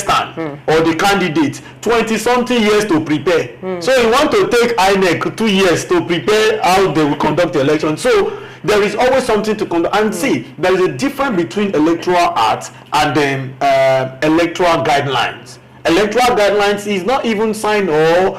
contestant or the candidate 20-something years to prepare. So you want to take INEC 2 years to prepare how they will conduct the election. So there is always something to conduct. And see, there is a difference between electoral act and then electoral guidelines. Electoral guidelines is not even signed or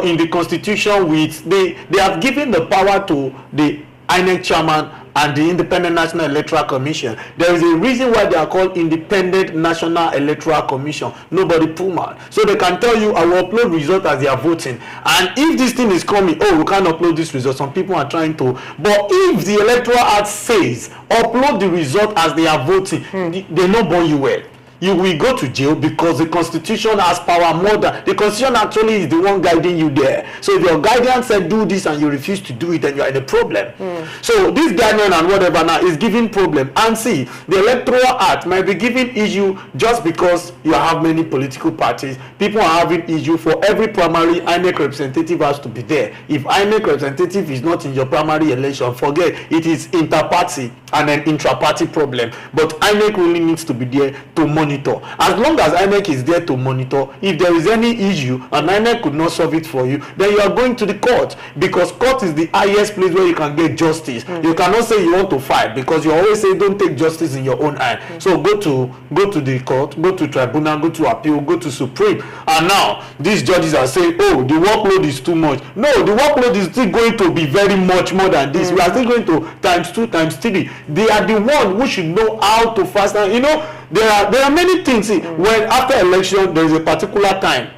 in the constitution with they have given the power to the INEC chairman and the Independent National Electoral Commission. There is a reason why they are called Independent National Electoral Commission. Nobody pull out. So they can tell you, I will upload result as they are voting. And if this thing is coming, oh, we can't upload this result. Some people are trying to. But if the Electoral Act says, upload the result as they are voting, they not born you well. You will go to jail because the constitution has power more than the constitution actually is the one guiding you there. So if your guidance said do this and you refuse to do it, then you are in a problem. So this guideline and whatever now is giving problem. And see, the Electoral Act might be giving issue just because you have many political parties. People are having issue for every primary. INEC representative has to be there. If INEC representative is not in your primary election, forget it is inter-party and an intra-party problem. But INEC really needs to be there to monitor. As long as INEC is there to monitor, if there is any issue and INEC could not solve it for you, then you are going to the court, because court is the highest place where you can get justice. You cannot say you want to fight, because you always say don't take justice in your own hand. So go to the court, go to tribunal, go to appeal, go to Supreme. And now these judges are saying, oh, the workload is too much. No, the workload is still going to be very much more than this. We are still going to times 2 times 3. They are the one who should know how to fast. And you know, there are many things. When after election there is a particular time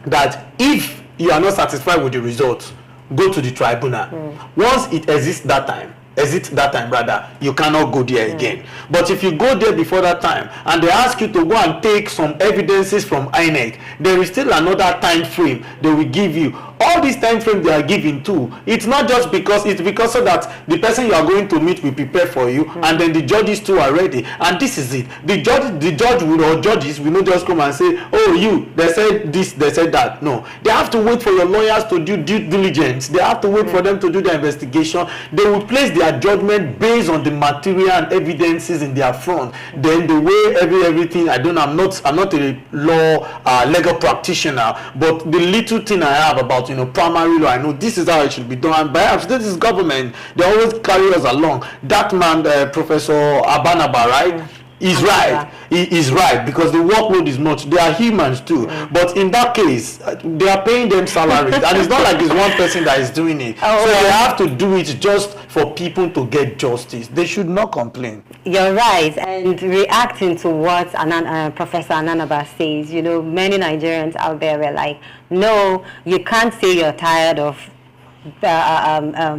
that if you are not satisfied with the results, go to the tribunal. Once it exists that time, you cannot go there again. But if you go there before that time and they ask you to go and take some evidences from INEC, there is still another time frame they will give you. All these time frames they are giving too, it's not just because it's because so that the person you are going to meet will prepare for you, and then the judges too are ready. And this is it. The judge will, or judges will not just come and say, oh, they said this, they said that. No, they have to wait for your lawyers to do due diligence. They have to wait for them to do the investigation. They will place their judgment based on the material and evidences in their front. Then the way everything, I don't know, I'm not a legal practitioner, but the little thing I have about primary law, I know this is how it should be done. And perhaps this is government, they always carry us along. That man, Professor Abanaba, right? Is right. He is right, because the workload is much. They are humans too. But in that case, they are paying them salaries, and it's not like it's one person that is doing it. So they have to do it just for people to get justice. They should not complain. You're right. And reacting to what Professor Ananaba says, many Nigerians out there were like, no, you can't say you're tired of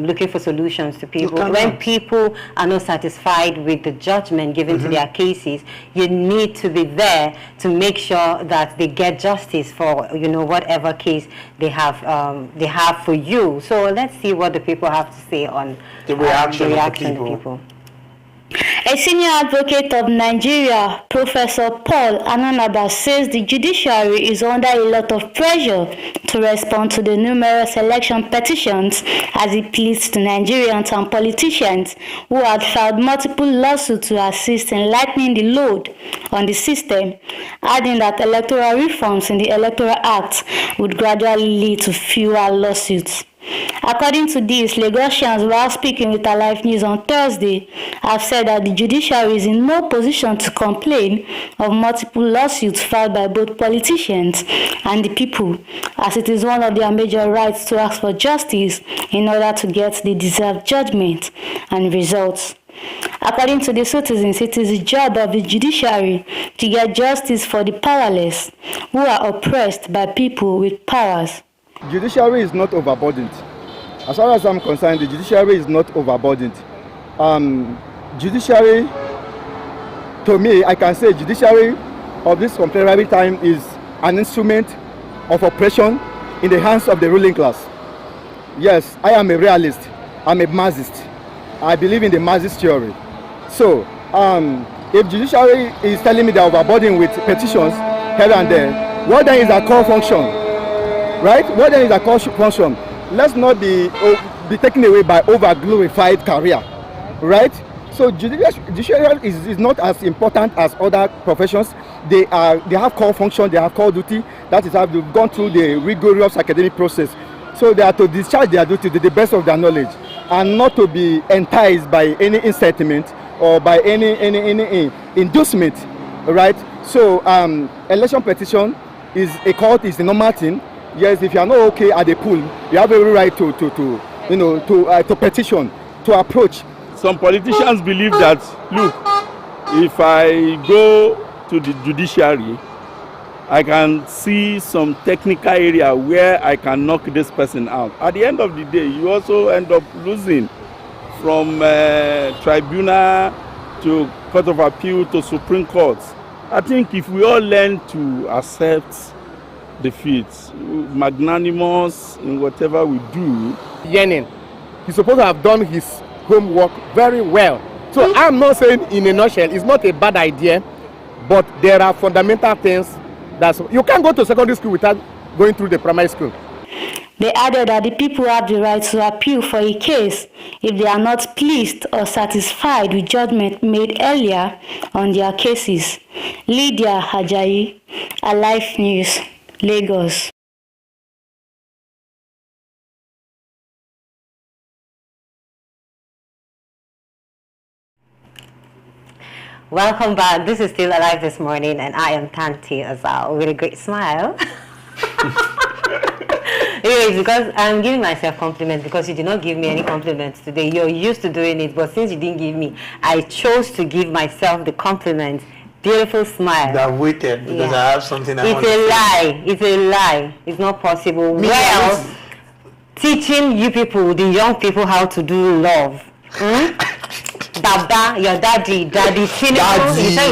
looking for solutions to people. When people are not satisfied with the judgment given to their cases, you need to be there to make sure that they get justice for whatever case they have for you. So let's see what the people have to say on the reaction of the people. A senior advocate of Nigeria, Professor Paul Ananaba, says the judiciary is under a lot of pressure to respond to the numerous election petitions as it pleads to Nigerians and politicians who had filed multiple lawsuits to assist in lightening the load on the system, adding that electoral reforms in the Electoral Act would gradually lead to fewer lawsuits. According to this, Lagosians, while speaking with Alive News on Thursday, have said that the judiciary is in no position to complain of multiple lawsuits filed by both politicians and the people, as it is one of their major rights to ask for justice in order to get the deserved judgment and results. According to the citizens, it is the job of the judiciary to get justice for the powerless who are oppressed by people with powers. Judiciary is not overburdened. As far as I'm concerned, the judiciary is not overburdened. Judiciary, to me, I can say judiciary of this contemporary time is an instrument of oppression in the hands of the ruling class. Yes, I am a realist. I'm a Marxist. I believe in the Marxist theory. So, if judiciary is telling me they are overburdened with petitions here and there, what then is our core function? Right? What then is a core function? Let's not be taken away by over-glorified career. Right? So judiciary is not as important as other professions. They have core function, they have core duty. That is how they've gone through the rigorous academic process. So they are to discharge their duty to the best of their knowledge, and not to be enticed by any incitement or by any inducement, right? So election petition is a court, is a normal thing. Yes, if you are not okay at the pool, you have every right to petition, to approach. Some politicians believe that, look, if I go to the judiciary, I can see some technical area where I can knock this person out. At the end of the day, you also end up losing from tribunal to Court of Appeal to Supreme Court. I think if we all learn to accept defeat, magnanimous in whatever we do. Yenin, he's supposed to have done his homework very well. So I'm not saying in a nutshell, it's not a bad idea, but there are fundamental things that you can't go to secondary school without going through the primary school. They added that the people have the right to appeal for a case if they are not pleased or satisfied with judgment made earlier on their cases. Lydia Hajayi, Alive News, Lagos. Welcome back. This is Still Alive This Morning, and I am Tanti Azal with a great smile. Anyways, because I'm giving myself compliments because you did not give me any compliments today. You're used to doing it, but since you didn't give me, I chose to give myself the compliment. Beautiful smile. That waited because I have something I want to say. It's a lie. It's a lie. It's not possible. Well, teaching you people, the young people, how to do love. Baba, your daddy, Tinubu.